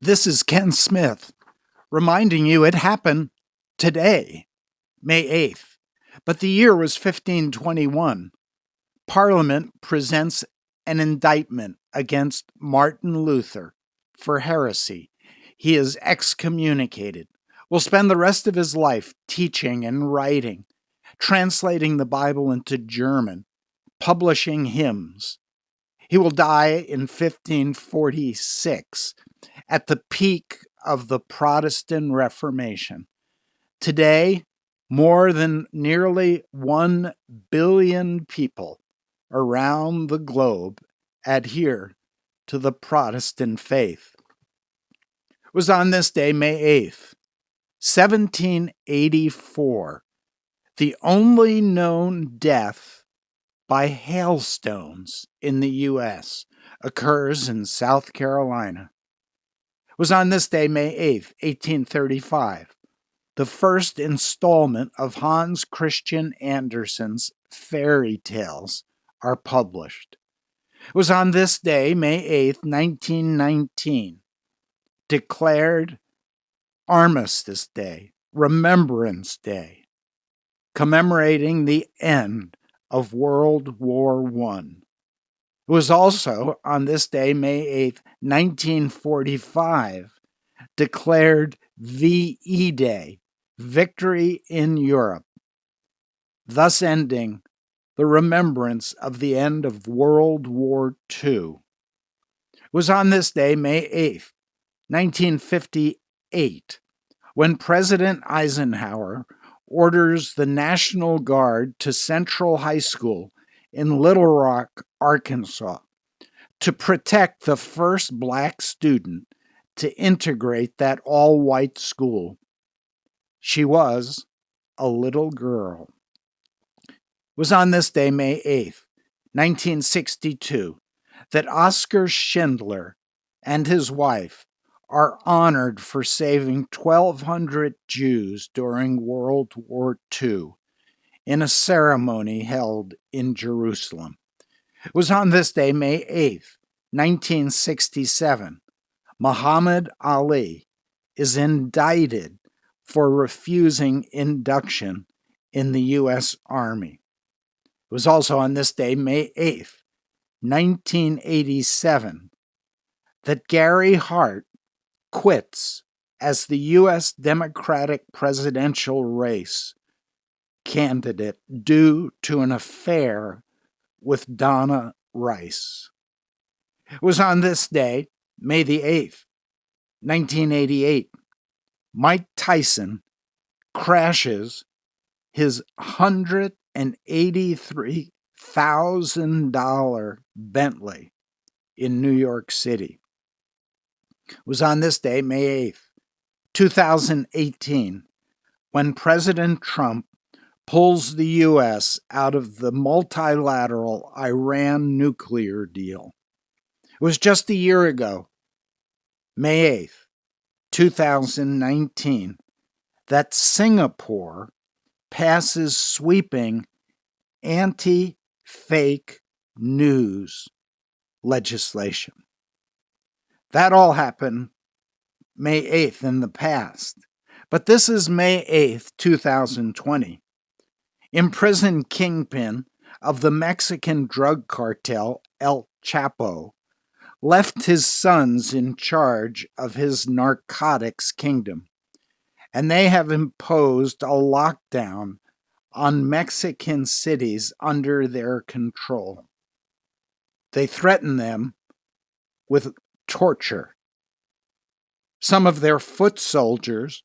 This is Ken Smith, reminding you it happened today, May 8th, but the year was 1521. Parliament presents an indictment against Martin Luther for heresy. He is excommunicated. Will spend the rest of his life teaching and writing, translating the Bible into German, publishing hymns. He will die in 1546 at the peak of the Protestant Reformation. Today, more than nearly 1 billion people around the globe adhere to the Protestant faith. It was on this day, May 8th, 1784, the only known death by hailstones in the U.S. occurs in South Carolina. It was on this day, May 8th, 1835, the first installment of Hans Christian Andersen's fairy tales are published. It was on this day, May 8th, 1919, declared Armistice Day, Remembrance Day, commemorating the end of World War I. It was also on this day, May 8th, 1945, declared VE Day, Victory in Europe, thus ending the remembrance of the end of World War II. It was on this day, May 8th, 1958, when President Eisenhower orders the National Guard to Central High School in Little Rock, Arkansas, to protect the first Black student to integrate that all-white school. She was a little girl. It was on this day, May 8th, 1962, that Oskar Schindler and his wife are honored for saving 1,200 Jews during World War II in a ceremony held in Jerusalem. It was on this day, May 8th, 1967, Muhammad Ali is indicted for refusing induction in the U.S. Army. It was also on this day, May 8th, 1987, that Gary Hart quits as the U.S. Democratic presidential race candidate due to an affair with Donna Rice. It was on this day, May the 8th, 1988, Mike Tyson crashes his $183,000 Bentley in New York City. It was on this day, May 8th, 2018, when President Trump pulls the U.S. out of the multilateral Iran nuclear deal. It was just a year ago, May 8th, 2019, that Singapore passes sweeping anti-fake news legislation. That all happened May 8th in the past. But this is May 8th, 2020. Imprisoned kingpin of the Mexican drug cartel El Chapo left his sons in charge of his narcotics kingdom, and they have imposed a lockdown on Mexican cities under their control. They threaten them with torture. Some of their foot soldiers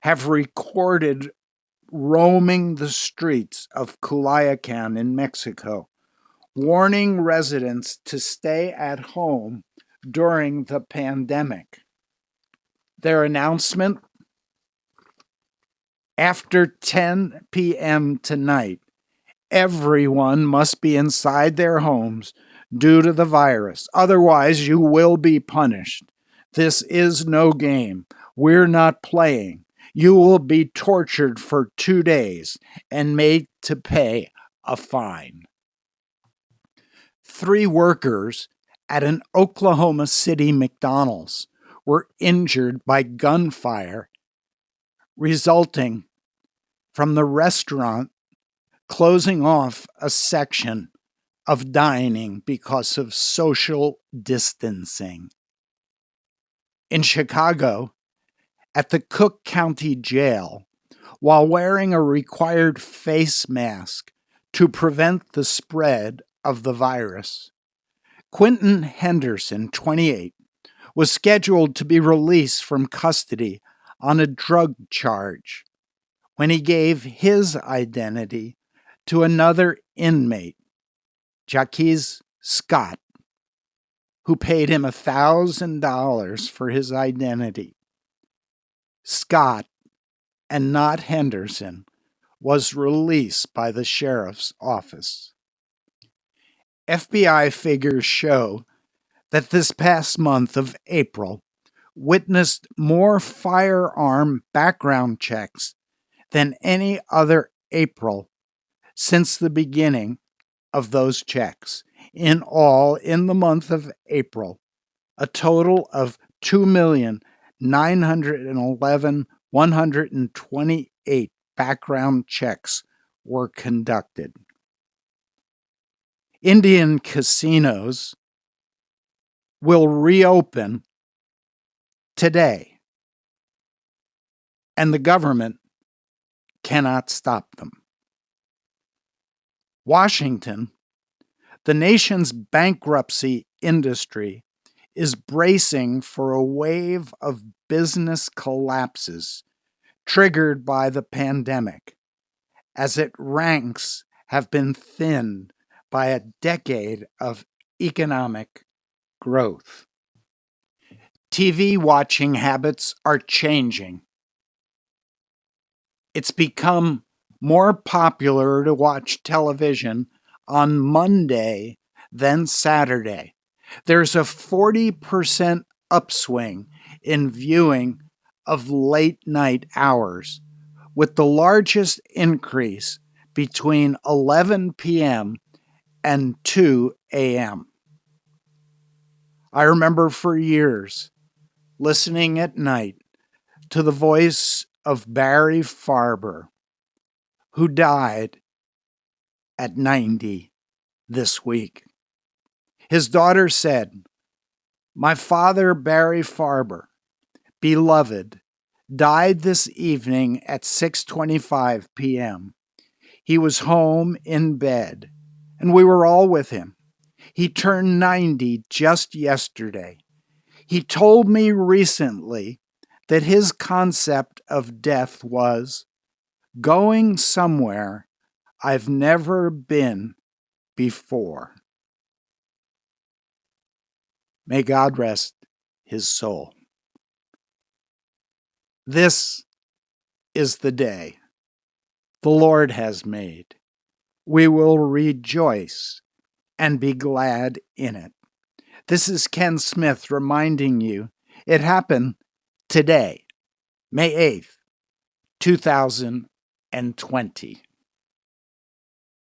have recorded roaming the streets of Culiacan in Mexico, warning residents to stay at home during the pandemic. Their announcement: after 10 p.m. tonight, everyone must be inside their homes due to the virus. Otherwise, you will be punished. This is no game. We're not playing. You will be tortured for 2 days and made to pay a fine. 3 workers at an Oklahoma City McDonald's were injured by gunfire resulting from the restaurant closing off a section of dining because of social distancing. In Chicago, at the Cook County Jail, while wearing a required face mask to prevent the spread of the virus, Quentin Henderson, 28, was scheduled to be released from custody on a drug charge when he gave his identity to another inmate, Jaquez Scott, who paid him $1,000 for his identity. Scott, and not Henderson, was released by the sheriff's office. FBI figures show that this past month of April witnessed more firearm background checks than any other April since the beginning of those checks. In all, in the month of April, a total of 2,911,128 background checks were conducted. Indian casinos will reopen today, and the government cannot stop them. Washington, the nation's bankruptcy industry, is bracing for a wave of business collapses triggered by the pandemic, as its ranks have been thinned by a decade of economic growth. TV watching habits are changing. It's become more popular to watch television on Monday than Saturday. There's a 40% upswing in viewing of late night hours, with the largest increase between 11 p.m. and 2 a.m. I remember for years listening at night to the voice of Barry Farber, who died at 90 this week. His daughter said, "My father, Barry Farber, beloved, died this evening at 6:25 p.m. He was home in bed, and we were all with him. He turned 90 just yesterday. He told me recently that his concept of death was going somewhere I've never been before." May God rest his soul. This is the day the Lord has made. We will rejoice and be glad in it. This is Ken Smith reminding you it happened today, May 8th, 2020.